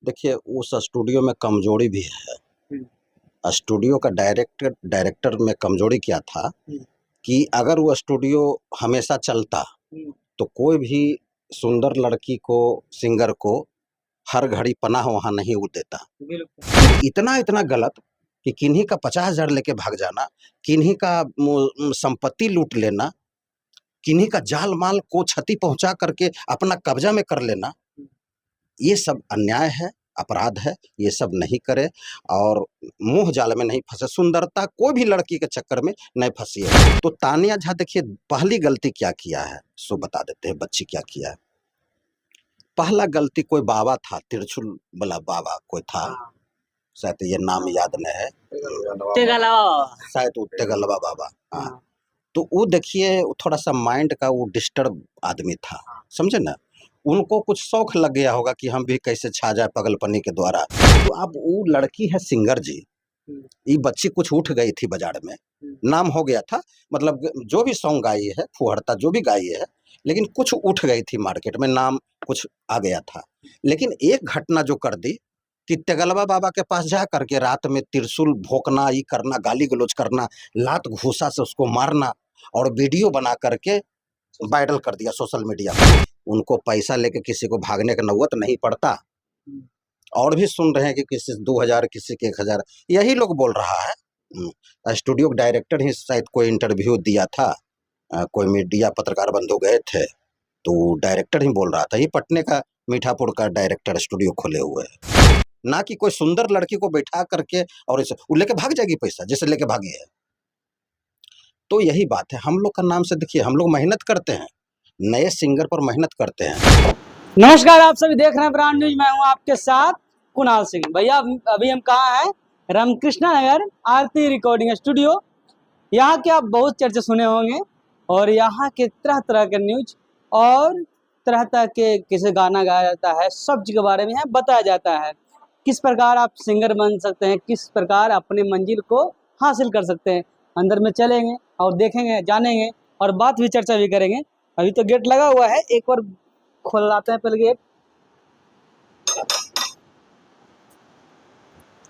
देखिए उस स्टूडियो में कमजोरी भी है। स्टूडियो का डायरेक्टर में कमजोरी क्या था कि अगर वो स्टूडियो हमेशा चलता तो कोई भी सुंदर लड़की को, सिंगर को हर घड़ी पनाह वहां नहीं वो देता। इतना इतना गलत कि किन्हीं का 50,000 लेके भाग जाना, किन्हीं का संपत्ति लूट लेना, किन्हीं का जाल माल को क्षति पहुंचा करके अपना कब्जा में कर लेना, ये सब अन्याय है, अपराध है। ये सब नहीं करे और मोह जाल में नहीं फंसे। सुंदरता कोई भी लड़की के चक्कर में नहीं फंसिए। तो तानिया झा देखिए पहली गलती क्या किया है सो बता देते हैं। बच्ची क्या किया है? पहला गलती, कोई बाबा था, तिरछुल वाला बाबा कोई था, शायद ये नाम याद नहीं है, शायद तेगलवा बाबा। हाँ, तो वो देखिए थोड़ा सा माइंड का वो डिस्टर्ब आदमी था, समझे ना। उनको कुछ शौक लग गया होगा कि हम भी कैसे छा जाए पगलपनी के द्वारा। तो अब वो लड़की है सिंगर जी, ये बच्ची कुछ उठ गई थी बाजार में, नाम हो गया था, मतलब जो भी सॉन्ग गाई है, फुहड़ता जो भी गाई है, लेकिन कुछ उठ गई थी मार्केट में, नाम कुछ आ गया था। लेकिन एक घटना जो कर दी कि तेगलवा बाबा के पास जा करके रात में त्रिशूल भोंकना, ये करना, गाली गलौज करना, लात घूसा से उसको मारना और वीडियो बना करके वायरल कर दिया सोशल मीडिया पर। उनको पैसा लेके किसी को भागने का नौबत नहीं पड़ता। और भी सुन रहे हैं कि किसी 2000, किसी के 1000, यही लोग बोल रहा है। स्टूडियो के डायरेक्टर ही शायद कोई इंटरव्यू दिया था, कोई मीडिया पत्रकार बंधु गए थे, तो डायरेक्टर ही बोल रहा था, ये पटने का मीठापुर का डायरेक्टर स्टूडियो खोले हुए है, ना कि कोई सुंदर लड़की को बैठा करके और इसे वो लेके भाग जाएगी पैसा, जैसे लेके भागी है। तो यही बात है, हम लोग का नाम से देखिए, हम लोग मेहनत करते हैं, नए सिंगर पर मेहनत करते हैं। नमस्कार, आप सभी देख रहे हैं ब्रांड न्यूज। मैं हूं आपके साथ कुणाल सिंह। भैया अभी हम कहाँ हैं? रामकृष्णा नगर आरती रिकॉर्डिंग स्टूडियो। यहाँ के आप बहुत चर्चे सुने होंगे और यहाँ के तरह तरह के न्यूज और तरह तरह के किसे गाना गाया जाता है, सब चीज के बारे में यहाँ बताया जाता है। किस प्रकार आप सिंगर बन सकते हैं, किस प्रकार अपने मंजिल को हासिल कर सकते हैं। अंदर में चलेंगे और देखेंगे, जानेंगे और बात भी, चर्चा भी करेंगे। अभी तो गेट लगा हुआ है, एक बार खोलाते हैं पहले गेट।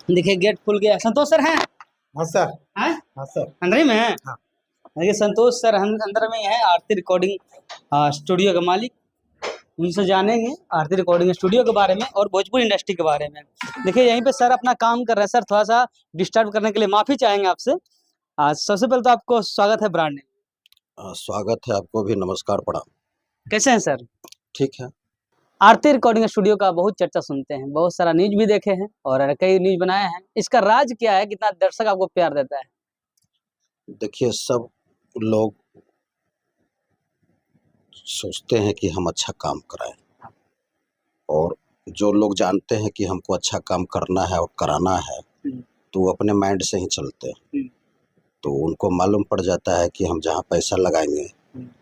देखिए गेट खुल गया। संतोष सर हैं? हाँ सर। हैं? हाँ सर। अंदर ही में है? हाँ। देखिए संतोष सर अंदर में ही है, आरती रिकॉर्डिंग स्टूडियो के मालिक। उनसे जानेंगे आरती रिकॉर्डिंग स्टूडियो के बारे में और भोजपुरी इंडस्ट्री के बारे में। देखिए यहीं पे सर अपना काम कर रहे हैं। सर थोड़ा सा डिस्टर्ब करने के लिए माफी चाहेंगे आपसे। सबसे पहले तो आपको स्वागत है ब्रांड में। स्वागत है आपको भी, नमस्कार, प्रणाम। कैसे हैं सर? ठीक है। आरती रिकॉर्डिंग स्टूडियो का बहुत चर्चा सुनते हैं, बहुत सारा न्यूज भी देखे हैं और कई न्यूज बनाए हैं। इसका राज क्या है, कितना दर्शक आपको प्यार देता है? देखिए सब लोग सोचते हैं कि हम अच्छा काम कराएं, और जो लोग जानते हैं कि हमको अच्छा काम करना है और कराना है तो वो अपने माइंड से ही चलते हैं। तो उनको मालूम पड़ जाता है कि हम जहाँ पैसा लगाएंगे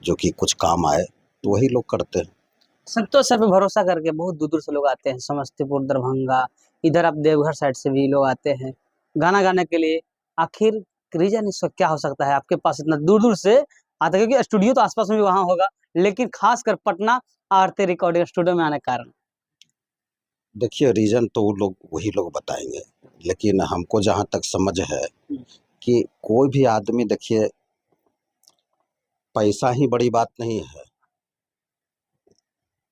जो कि कुछ काम आए तो वही लोग करते हैं। संतोष सर पे भरोसा करके बहुत दूर दूर से लोग आते हैं, समस्तीपुर, दरभंगा, इधर आप देवघर साइड से भी लोग आते हैं गाना गाने के लिए। आखिर रीजन इसका क्या हो सकता है? आपके पास इतना दूर दूर से आता है, क्योंकि स्टूडियो तो आसपास में भी वहां होगा, लेकिन खासकर पटना आरती रिकॉर्डिंग स्टूडियो में आने का कारण? देखिए रीजन तो वो लोग वही लोग बताएंगे, लेकिन हमको जहाँ तक समझ है कि कोई भी आदमी, देखिए पैसा ही बड़ी बात नहीं है।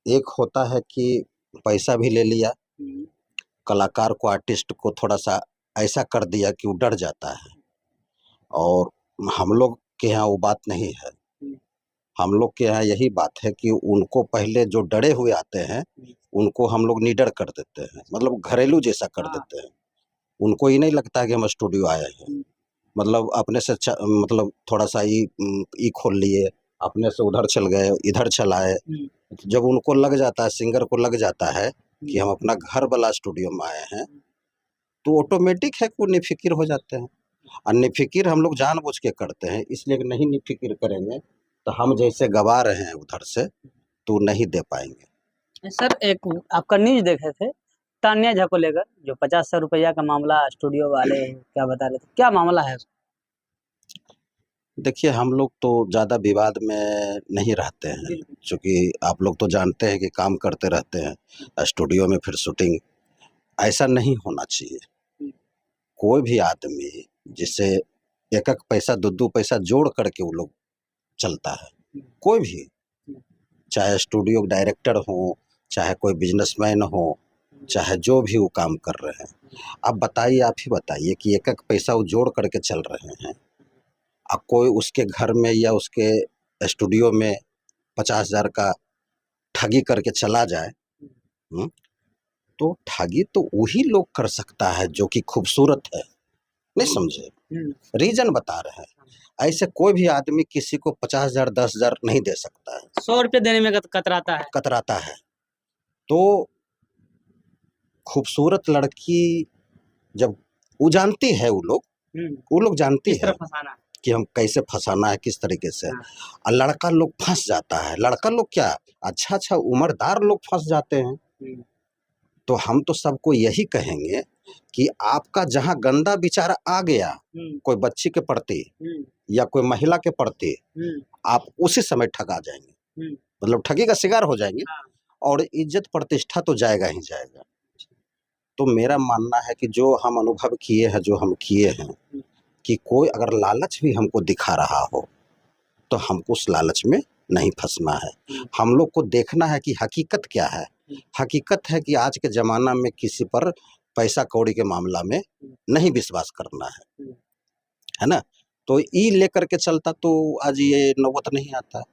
एक होता है कि पैसा भी ले लिया, कलाकार को, आर्टिस्ट को थोड़ा सा ऐसा कर दिया कि वो डर जाता है, और हम लोग के यहाँ वो बात नहीं है। हम लोग के यहाँ यही बात है कि उनको पहले जो डरे हुए आते हैं उनको हम लोग निडर कर देते हैं, मतलब घरेलू जैसा कर देते हैं। उनको ही नहीं लगता कि हम स्टूडियो आए हैं, मतलब अपने से मतलब थोड़ा सा ई खोल लिए, अपने से उधर चल गए, इधर चल आए। जब उनको लग जाता है, सिंगर को लग जाता है कि हम अपना घर वाला स्टूडियो में आए हैं, तो ऑटोमेटिक है कि वो निफिकिर हो जाते हैं। और निफिकिर हम लोग जानबूझ के करते हैं, इसलिए कि नहीं निफिकिर करेंगे तो हम जैसे गवा रहे हैं उधर से तो नहीं दे पाएंगे। सर एक आपका न्यूज देखे थे तान्या झा को लेकर, जो 50,000 रुपया का मामला स्टूडियो वाले क्या बता रहे थे, क्या मामला है? देखिए हम लोग तो ज़्यादा विवाद में नहीं रहते हैं, क्योंकि आप लोग तो जानते हैं कि काम करते रहते हैं स्टूडियो में, फिर शूटिंग, ऐसा नहीं होना चाहिए। कोई भी आदमी जिससे एक एक पैसा दो दो पैसा जोड़ करके वो लोग चलता है, कोई भी, चाहे स्टूडियो डायरेक्टर हो, चाहे कोई बिजनेसमैन हो, चाहे जो भी वो काम कर रहे हैं। अब बताइए, आप ही बताइए कि एक एक पैसा वो जोड़ करके चल रहे हैं, अब कोई उसके घर में या उसके स्टूडियो में 50,000 का ठगी करके चला जाए, तो ठगी तो वही लोग कर सकता है जो कि खूबसूरत है। नहीं समझे? रीजन बता रहे हैं। ऐसे कोई भी आदमी किसी को 50,000 10,000 नहीं दे सकता है, 100 रुपये देने में कतराता है। तो खूबसूरत लड़की जब वो जानती है, वो लोग जानती किस है तरह फंसाना कि हम कैसे फंसाना है, किस तरीके से। हाँ। और लड़का लोग फंस जाता है, लड़का लोग क्या, अच्छा उम्रदार लोग फंस जाते हैं। तो हम तो सबको यही कहेंगे कि आपका जहाँ गंदा विचार आ गया कोई बच्ची के प्रति या कोई महिला के प्रति, आप उसी समय ठगा जाएंगे, मतलब ठगी का शिकार हो जाएंगे, और इज्जत प्रतिष्ठा तो जाएगा ही जाएगा। तो मेरा मानना है कि जो हम अनुभव किए हैं, जो हम किए हैं, कि कोई अगर लालच भी हमको दिखा रहा हो तो हमको उस लालच में नहीं फंसना है। हम लोग को देखना है कि हकीकत क्या है। हकीकत है कि आज के ज़माना में किसी पर पैसा कौड़ी के मामला में नहीं विश्वास करना है ना? तो ई लेकर के चलता तो आज ये नौबत नहीं आता।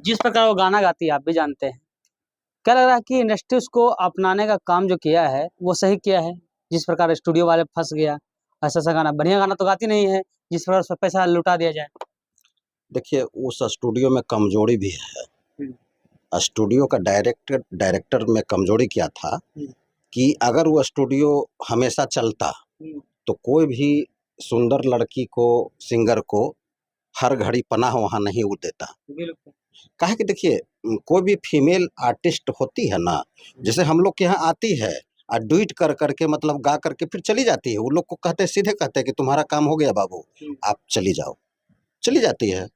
जिस प्रकार वो गाना गाती है आप भी जानते हैं, क्या लग रहा है कि इंडस्ट्री उसको अपनाने का काम जो किया है वो सही किया है? जिस प्रकार स्टूडियो वाले फंस गया, ऐसा गाना, बढ़िया गाना तो गाती नहीं है, जिस प्रकार उस पर पैसा लुटा दिया जाए। देखिए, उस स्टूडियो में कमजोरी भी है। स्टूडियो का डायरेक्टर में कमजोरी क्या था कि अगर वो स्टूडियो हमेशा चलता तो कोई भी सुंदर लड़की को, सिंगर को हर घड़ी पनाह वहाँ नहीं वो देता। काहे कि देखिए, कोई भी फीमेल आर्टिस्ट होती है ना, जैसे हम लोग के यहाँ आती है और डुइट कर करके, मतलब गा करके फिर चली जाती है। वो लोग को कहते सीधे कहते हैं कि तुम्हारा काम हो गया बाबू, आप चली जाओ, चली जाती है।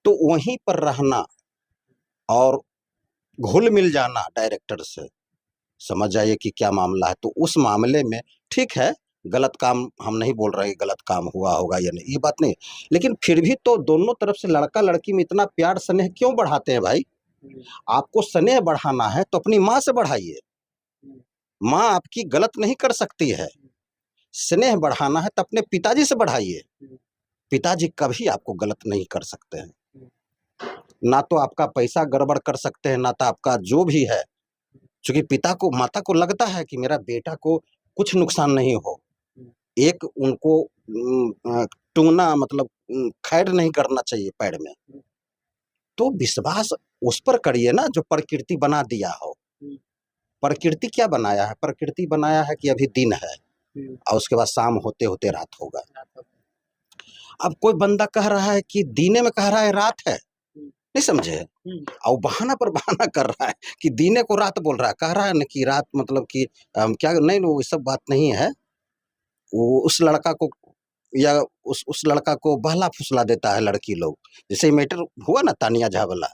तो वहीं पर रहना और घुल मिल जाना डायरेक्टर से, समझ जाइए कि क्या मामला है। तो उस मामले में ठीक है, गलत काम हम नहीं बोल रहे कि गलत काम हुआ होगा या नहीं, ये बात नहीं, लेकिन फिर भी तो दोनों तरफ से लड़का लड़की में इतना प्यार स्नेह क्यों बढ़ाते हैं भाई? आपको स्नेह बढ़ाना है तो अपनी माँ से बढ़ाइए, माँ आपकी गलत नहीं कर सकती है। स्नेह बढ़ाना है तो अपने पिताजी से बढ़ाइए, पिताजी कभी आपको गलत नहीं कर सकते हैं। ना तो आपका पैसा गड़बड़ कर सकते हैं, ना तो आपका जो भी है, क्योंकि पिता को, माता को लगता है कि मेरा बेटा को कुछ नुकसान नहीं हो, एक उनको टूना, मतलब खैर नहीं करना चाहिए पैर में। तो विश्वास उस पर करिए ना जो प्रकृति बना दिया हो। प्रकृति क्या बनाया है? प्रकृति बनाया है कि अभी दिन है और उसके बाद शाम होते होते रात होगा। अब कोई बंदा कह रहा है कि दीने में कह रहा है रात है, नहीं समझे, और बहाना पर बहाना कर रहा है कि दीने को रात बोल रहा है, कह रहा है ना कि रात, मतलब कि क्या, नहीं वो सब बात नहीं है। वो उस लड़का को या उस लड़का को बहला फुसला देता है लड़की लोग, जैसे मैटर हुआ ना तानिया झा वाला,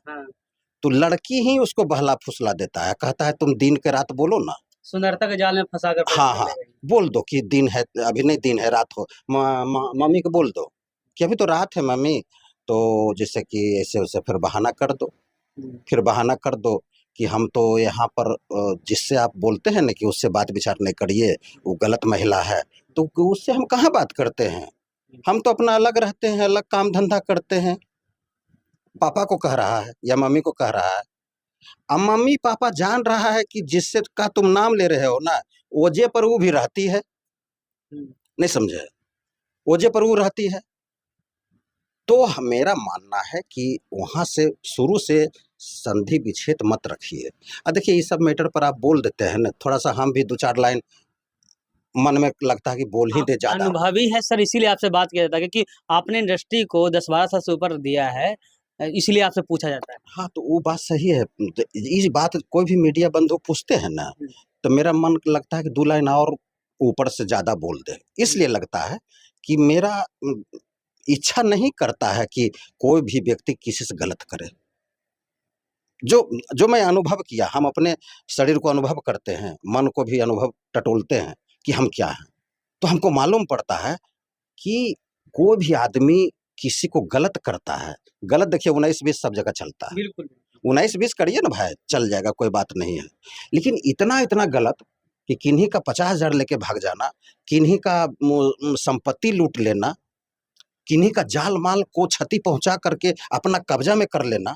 तो लड़की ही उसको बहला फुसला देता है, कहता है तुम दिन के रात बोलो ना, सुंदरता के जाल में फंसा कर हाँ, बोल दो कि दिन है, अभी नहीं दिन है, रात हो। मम्मी को बोल दो कि अभी तो रात है मम्मी, तो जैसे कि ऐसे वैसे फिर बहाना कर दो, फिर बहाना कर दो कि हम तो यहाँ पर जिससे आप बोलते हैं ना कि उससे बात विचार नहीं करिए, वो गलत महिला है, तो उससे हम कहाँ बात करते हैं? हम तो अपना अलग रहते हैं, अलग काम धंधा करते हैं। पापा को कह रहा है या मम्मी को कह रहा है, अब मम्मी पापा जान रहा है कि जिससे का तुम नाम ले रहे हो ना, वजह पर वो भी रहती है, नहीं समझे, वजह पर वो रहती है। तो मेरा मानना है कि वहाँ से शुरू से संधि विच्छेद मत रखिए। देखिए, इस सब मैटर पर आप बोल देते हैं ना, थोड़ा-सा हम भी 2-4 लाइन मन में लगता है कि बोल ही दे ज़्यादा। अनुभवी है सर, इसीलिए आपसे बात किया जाता है, क्योंकि आपने इंडस्ट्री को 10-12 साल से ऊपर दिया है, इसलिए आपसे पूछा जाता है। हाँ, तो वो बात सही है। इस बात कोई भी मीडिया बंधु पूछते हैं ना, तो मेरा मन लगता है कि 2 लाइन और ऊपर से ज़्यादा बोल दें। इसलिए लगता है कि मेरा इच्छा नहीं करता है कि कोई भी व्यक्ति किसी से गलत करे। जो जो मैं अनुभव किया, हम अपने शरीर को अनुभव करते हैं, मन को भी अनुभव टटोलते हैं कि हम क्या हैं, तो हमको मालूम पड़ता है कि कोई भी आदमी किसी को गलत करता है, गलत देखिए 19-20 सब जगह चलता है, बिल्कुल 19-20 करिए ना भाई, चल जाएगा, कोई बात नहीं है। लेकिन इतना गलत कि किन्हीं का 50,000 लेके भाग जाना, किन्हीं का संपत्ति लूट लेना, किन्हीं का जाल माल को क्षति पहुंचा करके अपना कब्जा में कर लेना,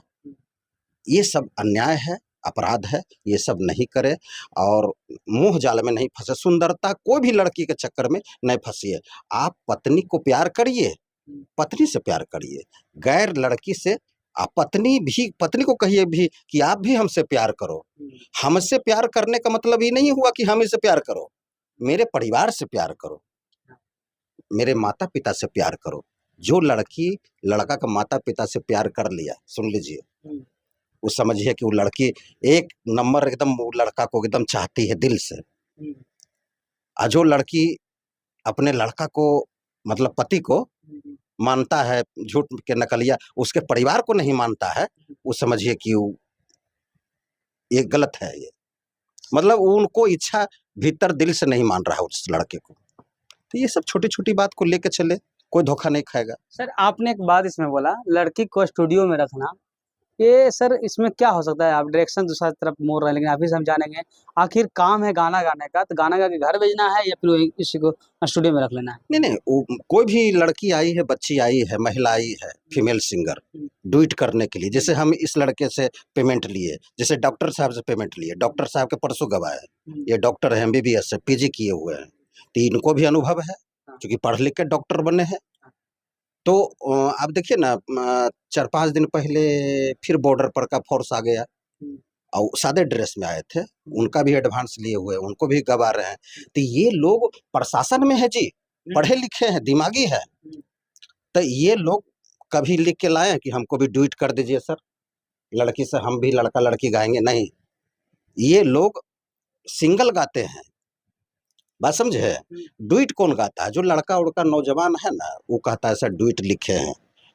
ये सब अन्याय है, अपराध है, ये सब नहीं करे और मोह जाल में नहीं फंसे। सुंदरता कोई भी लड़की के चक्कर में नहीं फंसिए। आप पत्नी को प्यार करिए, पत्नी से प्यार करिए, गैर लड़की से आप पत्नी को कहिए भी कि आप भी हमसे प्यार करो। हमसे प्यार करने का मतलब ये नहीं हुआ कि हम इससे प्यार करो, मेरे परिवार से प्यार करो, मेरे माता पिता से प्यार करो। जो लड़की लड़का का माता पिता से प्यार कर लिया, सुन लीजिए, वो समझिए कि वो लड़की एक नंबर एकदम वो लड़का को एकदम चाहती है दिल से। और जो लड़की अपने लड़का को मतलब पति को मानता है, झूठ के नकलिया उसके परिवार को नहीं मानता है, वो समझिए कि वो ये गलत है। ये मतलब उनको इच्छा भीतर दिल से नहीं मान रहा है उस लड़के को। तो ये सब छोटी-छोटी बात को लेके चले, कोई धोखा नहीं खाएगा। सर आपने एक बात इसमें बोला लड़की को स्टूडियो में रखना, ये सर इसमें क्या हो सकता है? आप डायरेक्शन दूसरा तरफ मोड़ रहे हैं, लेकिन अभी समझानेंगे आखिर काम है गाना गाने का, तो गाना गा के घर भेजना है या फिर वही इसी को स्टूडियो में रख लेना है? नहीं, कोई भी लड़की आई है, बच्ची आई है, महिला आई है, फीमेल सिंगर डुएट करने के लिए, जैसे हम इस लड़के से पेमेंट लिए, जैसे डॉक्टर साहब से पेमेंट लिए, डॉक्टर साहब के परसों गवाए, ये डॉक्टर है, MBBS से PG किए हुए हैं, तो इनको भी अनुभव है क्योंकि पढ़ लिख के डॉक्टर बने हैं। तो आप देखिए ना 4-5 दिन पहले फिर बॉर्डर पर का फोर्स आ गया और सादे ड्रेस में आए थे, उनका भी एडवांस लिए हुए, उनको भी गवा रहे हैं। तो ये लोग प्रशासन में है जी, पढ़े लिखे हैं, दिमागी है, तो ये लोग कभी लिख के लाए कि हमको भी डुएट कर दीजिए सर, लड़की से हम भी लड़का लड़की गाएंगे, नहीं। ये लोग सिंगल गाते हैं, बात समझे? डुएट कौन गाता है? जो लड़का उड़का नौजवान है ना, वो कहता है सर डुएट लिखे हैं,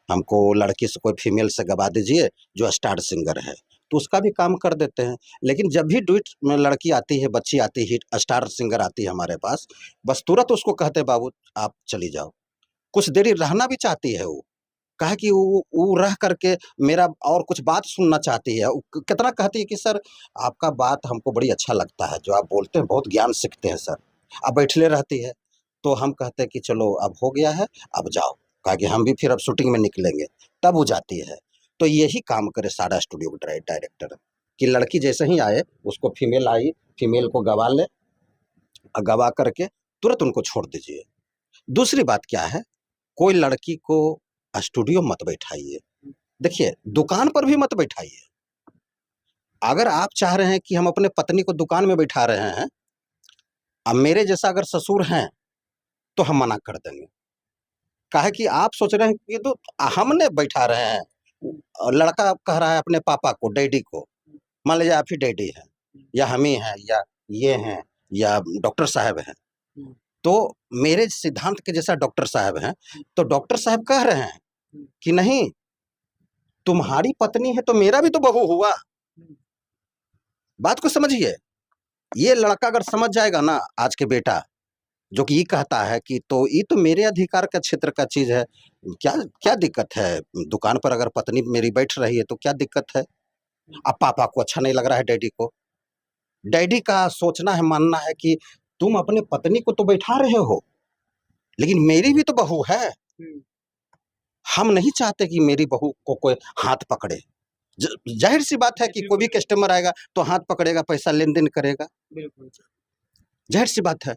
हमको लड़की से कोई फीमेल से गवा दीजिए जो स्टार सिंगर है, तो उसका भी काम कर देते हैं। लेकिन जब भी डुएट में लड़की आती है, बच्ची आती है, स्टार सिंगर आती है हमारे पास, बस तुरंत उसको कहते हैं बाबू आप चली जाओ। कुछ देरी रहना भी चाहती है वो, काहे कि वो रह करके मेरा और कुछ बात सुनना चाहती है। कितना कहती है कि सर आपका बात हमको बड़ी अच्छा लगता है, जो आप बोलते हैं बहुत ज्ञान सीखते हैं सर। अब बैठले रहती है, तो हम कहते हैं कि चलो अब हो गया है, अब जाओ, कहा कि हम भी फिर अब शूटिंग में निकलेंगे, तब वो जाती है। तो यही काम करे सारा स्टूडियो का डायरेक्टर कि लड़की जैसे ही आए, उसको फीमेल आई, फीमेल को गवा ले, गवा करके तुरंत उनको छोड़ दीजिए। दूसरी बात क्या है, कोई लड़की को स्टूडियो मत बैठाइए, देखिए दुकान पर भी मत बैठाइए। अगर आप चाह रहे हैं कि हम अपने पत्नी को दुकान में बैठा रहे हैं, अब मेरे जैसा अगर ससुर हैं तो हम मना कर देंगे, काहे कि आप सोच रहे हैं कि तो हमने बैठा रहे हैं, लड़का कह रहा है अपने पापा को, डैडी को, मान लीजिए आप ही डैडी हैं या हम ही हैं या ये हैं या डॉक्टर साहब हैं, तो मेरे सिद्धांत के जैसा डॉक्टर साहब हैं, तो डॉक्टर साहब कह रहे हैं कि नहीं तुम्हारी पत्नी है तो मेरा भी तो बहू हुआ। बात को समझिए, ये लड़का अगर समझ जाएगा ना, आज के बेटा जो कि ये कहता है कि तो ये तो मेरे अधिकार का क्षेत्र का चीज है, क्या क्या दिक्कत है, दुकान पर अगर पत्नी मेरी बैठ रही है तो क्या दिक्कत है। अब पापा को अच्छा नहीं लग रहा है, डैडी को, डैडी का सोचना है, मानना है कि तुम अपने पत्नी को तो बैठा रहे हो, लेकिन मेरी भी तो बहू है, हम नहीं चाहते कि मेरी बहू को कोई हाथ पकड़े। जाहिर सी बात है कि कोई भी कस्टमर आएगा तो हाथ पकड़ेगा, पैसा लेन देन करेगा, जाहिर सी बात है।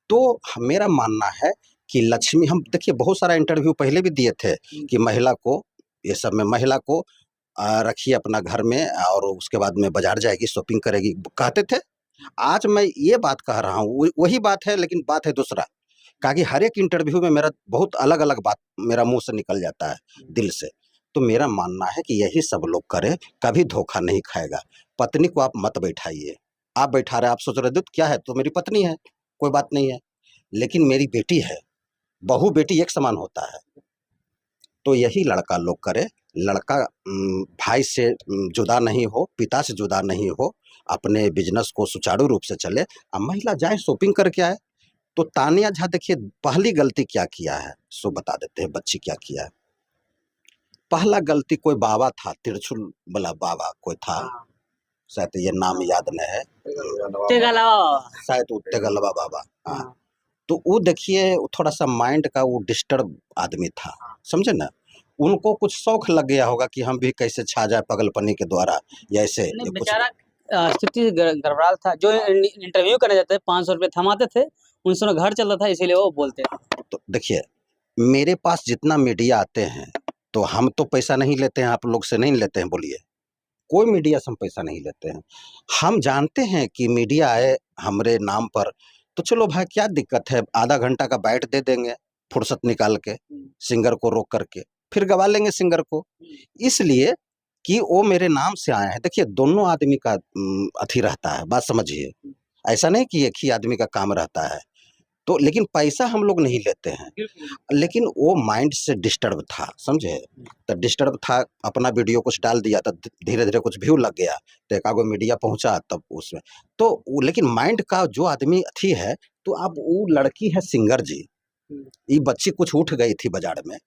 तो मेरा मानना है कि लक्ष्मी, हम देखिए बहुत सारा इंटरव्यू पहले भी दिए थे कि महिला को, ये सब में महिला को रखिए अपना घर में और उसके बाद में बाजार जाएगी, शॉपिंग करेगी, कहते थे। आज मैं ये बात कह रहा हूँ, वही बात है, लेकिन बात है दूसरा, कहा कि हर एक इंटरव्यू में मेरा बहुत अलग अलग बात मेरा मुंह से निकल जाता है, दिल से। तो मेरा मानना है कि यही सब लोग करे, कभी धोखा नहीं खाएगा। पत्नी को आप मत बैठाइए, आप बैठा रहे, आप सोच रहे क्या है, तो मेरी पत्नी है, कोई बात नहीं है, लेकिन मेरी बेटी है, बहू बेटी एक समान होता है। तो यही लड़का लोग करे लड़का भाई से जुदा नहीं हो, पिता से जुदा नहीं हो, अपने बिजनेस को सुचारू रूप से चले। अब महिला जाए शॉपिंग करके आए। तो तानिया झा देखिए पहली गलती क्या किया है सो बता देते हैं, बच्ची क्या किया है। पहला गलती कोई बाबा था, तिरछुल वाला बाबा कोई था, शायद ये नाम याद नहीं है, शायद तेगलवा बाबा। हाँ, तो वो देखिए थोड़ा सा माइंड का वो डिस्टर्ब आदमी था, समझे ना। उनको कुछ शौक लग गया होगा कि हम भी कैसे छा जाए पगलपनी के द्वारा, या ऐसे कुछ। बेचारा स्थिति गड़बड़ाल था। जो इंटरव्यू करने जाते 500 रुपये थमाते थे, उन समय घर चल रहा था, इसीलिए वो बोलते थे। तो देखिए मेरे पास जितना मीडिया आते हैं तो हम तो पैसा नहीं लेते हैं, आप लोग से नहीं लेते हैं, बोलिए कोई मीडिया से हम पैसा नहीं लेते हैं। हम जानते हैं कि मीडिया आए हमारे नाम पर तो चलो भाई क्या दिक्कत है, आधा घंटा का बाइट दे देंगे फुर्सत निकाल के, सिंगर को रोक करके फिर गवा लेंगे सिंगर को। इसलिए कि वो मेरे नाम से आए हैं। देखिए दोनों आदमी का अथी रहता है, बात समझिए। ऐसा नहीं कि एक ही आदमी का काम रहता है। तो लेकिन पैसा हम लोग नहीं लेते हैं, लेकिन वो माइंड से डिस्टर्ब था, समझे। तो डिस्टर्ब था, अपना वीडियो कुछ डाल दिया तो धीरे धीरे कुछ व्यू लग गया, तो एक आगो मीडिया पहुंचा तब उसमें। तो लेकिन माइंड का जो आदमी अथी है, तो अब वो लड़की है सिंगर जी, ये बच्ची कुछ उठ गई थी बाजार में,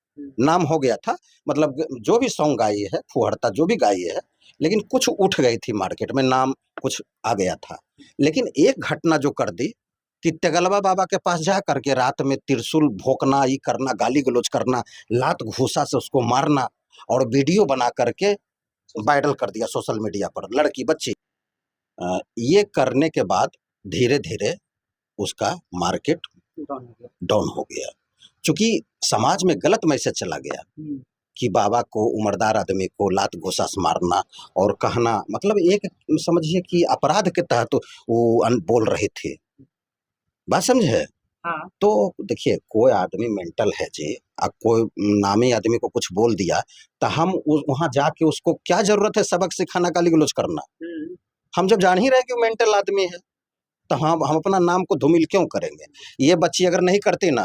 नाम हो गया था, मतलब जो भी सॉन्ग गाई है, फुहड़ता जो भी गाई है, लेकिन कुछ उठ गई थी मार्केट में, नाम कुछ आ गया था। लेकिन एक घटना जो कर दी कि तेगलवा बाबा के पास जा करके रात में त्रिशूल भोंकना, ये करना, गाली गलौज करना, लात घूसा से उसको मारना और वीडियो बना करके वायरल कर दिया सोशल मीडिया पर, लड़की बच्ची। ये करने के बाद धीरे धीरे उसका मार्केट डाउन हो गया, क्योंकि समाज में गलत मैसेज चला गया कि बाबा को, उम्रदार आदमी को लात घूसा से मारना और कहना, मतलब एक समझिए कि अपराध के तहत वो बोल रहे थे, बात समझे। हाँ। तो देखिए कोई आदमी मेंटल है जी, अब कोई नामी आदमी को कुछ बोल दिया तो हम वहां जाके उसको क्या जरूरत है सबक सिखाना, गाली गलौज करना। हम जब जान ही रहे कि मेंटल आदमी है तो हम अपना नाम को धूमिल क्यों करेंगे। ये बच्ची अगर नहीं करती ना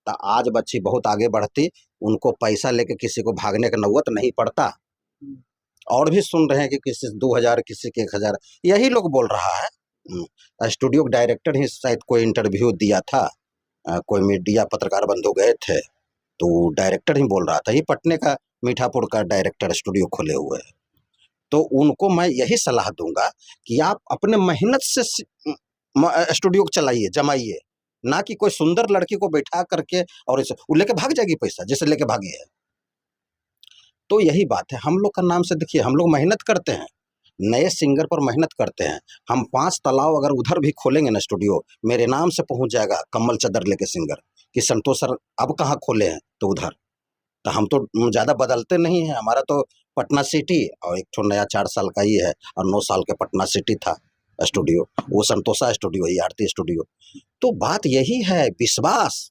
तो आज बच्ची बहुत आगे बढ़ती, उनको पैसा लेके किसी को भागने का नौबत नहीं पड़ता। और भी सुन रहे हैं कि किसी 2000 किसी के 1000, यही लोग बोल रहा है। स्टूडियो डायरेक्टर ही शायद कोई इंटरव्यू दिया था, कोई मीडिया पत्रकार बंधु गए थे तो डायरेक्टर ही बोल रहा था, ये पटने का मीठापुर का डायरेक्टर स्टूडियो खोले हुए है। तो उनको मैं यही सलाह दूंगा कि आप अपने मेहनत से स्टूडियो चलाइए, जमाइए, ना कि कोई सुंदर लड़की को बैठा करके और इसे वो लेके भाग जाएगी पैसा जैसे लेके भागी है। तो यही बात है, हम लोग का नाम से देखिए हम लोग मेहनत करते हैं, नए सिंगर पर मेहनत करते हैं। हम 5 तालाब अगर उधर भी खोलेंगे ना स्टूडियो, मेरे नाम से पहुंच जाएगा कम्बल चादर लेके सिंगर कि संतोष सर अब कहाँ खोले हैं, तो उधर। तो हम तो ज़्यादा बदलते नहीं हैं, हमारा तो पटना सिटी और एक तो नया 4 साल का ही है और 9 साल के पटना सिटी था स्टूडियो, वो संतोषा स्टूडियो, ही आरती स्टूडियो। तो बात यही है, विश्वास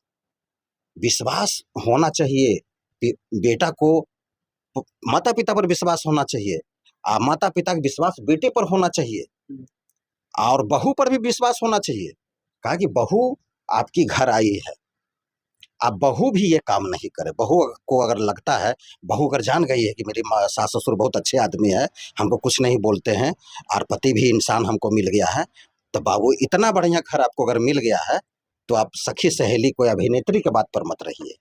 विश्वास होना चाहिए। बेटा को माता पिता पर विश्वास होना चाहिए, माता पिता का विश्वास बेटे पर होना चाहिए और बहू पर भी विश्वास होना चाहिए। कहा कि बहू आपकी घर आई है, अब बहू भी ये काम नहीं करे। बहू को अगर लगता है, बहू अगर जान गई है कि मेरी सास ससुर बहुत अच्छे आदमी है, हमको कुछ नहीं बोलते हैं और पति भी इंसान हमको मिल गया है, तो बाबू इतना बढ़िया घर आपको अगर मिल गया है तो आप सखी सहेली कोई अभिनेत्री के बात पर मत रहिए,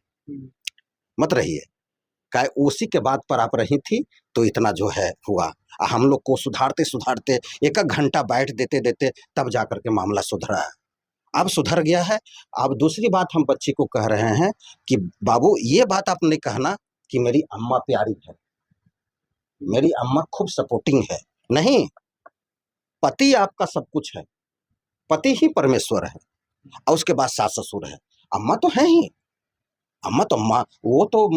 मत रहिए। क्या उसी के बात पर आप रही थी तो इतना जो है हुआ। हम लोग को सुधारते सुधारते 1-1 घंटा बैठ देते देते तब जाकर के मामला सुधरा है, अब सुधर गया है। अब दूसरी बात हम बच्ची को कह रहे हैं कि बाबू ये बात आप नहीं कहना कि मेरी अम्मा प्यारी है, मेरी अम्मा खूब सपोर्टिंग है, नहीं, पति आपका सब कुछ है, पति ही परमेश्वर है और उसके बाद सास ससुर है, अम्मा तो है ही। अम्मा तो माँ, वो तो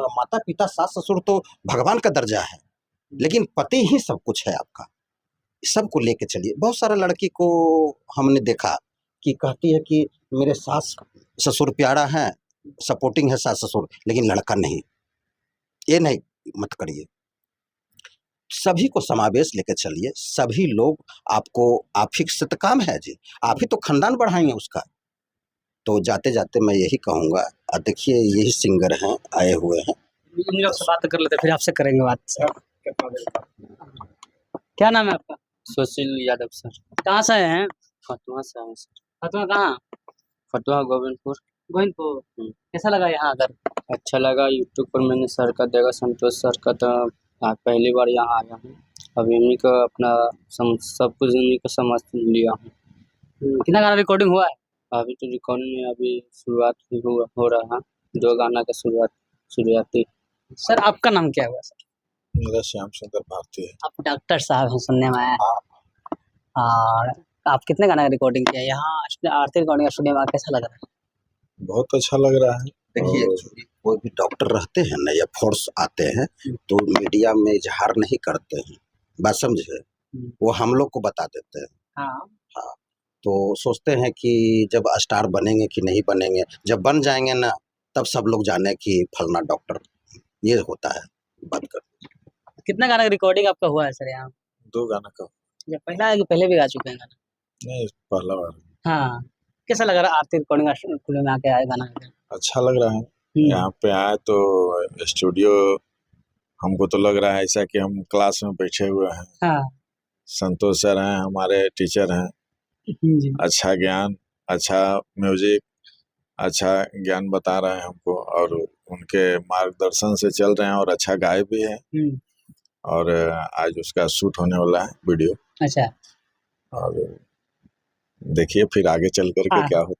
माता पिता सास ससुर तो भगवान का दर्जा है, लेकिन पति ही सब कुछ है आपका। सबको लेके चलिए। बहुत सारा लड़की को हमने देखा कि कहती है कि मेरे सास ससुर प्यारा है, सपोर्टिंग है सास ससुर, लेकिन लड़का नहीं। ये नहीं मत करिए, सभी को समावेश लेके चलिए। सभी लोग आपको, आप ही से तो काम है जी, आप ही तो खानदान बढ़ाएंगे उसका। तो जाते जाते मैं यही कहूँगा, देखिए यही सिंगर हैं आए हुए हैं, इन लोग से बात कर लेते हैं, फिर आपसे करेंगे बात सर। क्या नाम है आपका? सुशील यादव सर। कहाँ से आए हैं? फतुहा से आए सर। फतवा कहाँ? फतुहा गोविंदपुर। गोविंदपुर। कैसा लगा यहाँ आकर? अच्छा लगा। यूट्यूब पर मैंने सर का देखा, संतोष सर का, तो आज पहली बार यहाँ आया हूँ। अभी इन्हीं का अपना सब कुछ इन्हीं का समझ लिया हूँ। कितना गाना रिकॉर्डिंग हुआ है? अभी तो रिकॉर्डिंग में अभी शुरुआत ही हो रहा है। 2 गाना का शुरुआती। सर आपका नाम क्या हुआ सर? मेरा श्याम सुंदर भारती है। आप डॉक्टर साहब हैं सुनने में आया। और आप कितने गाना का रिकॉर्डिंग किया यहाँ आरती रिकॉर्डिंग स्टूडियो में? कैसा लग रहा है? बहुत अच्छा लग रहा है। देखिए actually कोई भी डॉक्टर रहते हैं ना या फोर्स आते हैं तो मीडिया में इजहार नहीं करते हैं, बात समझे, वो हम लोग को बता देते हैं। हाँ। तो सोचते हैं कि जब स्टार बनेंगे कि नहीं बनेंगे, जब बन जाएंगे ना तब सब लोग जाने कि फलना डॉक्टर, ये होता है बात कर। कितना गाना का रिकॉर्डिंग आपका हुआ है सर यहाँ? 2 गाना का। ये पहला है कि पहले भी गा चुके हैं गाना? नहीं, पहला बार। हाँ। कैसा लग रहा है आरती रिकॉर्डिंग स्टूडियो में आके आए गाना करके? अच्छा लग रहा है। यहाँ पे आए तो स्टूडियो हमको तो लग रहा है ऐसा कि हम क्लास में बैठे हुए हैं। हाँ। संतोष सर हैं, हमारे टीचर हैं। जी। अच्छा ज्ञान, अच्छा म्यूजिक, अच्छा ज्ञान बता रहे हैं हमको, और उनके मार्गदर्शन से चल रहे हैं, और अच्छा गाए भी हैं। और आज उसका शूट होने वाला है वीडियो। अच्छा। और देखिए फिर आगे चल करके हाँ। क्या होता है।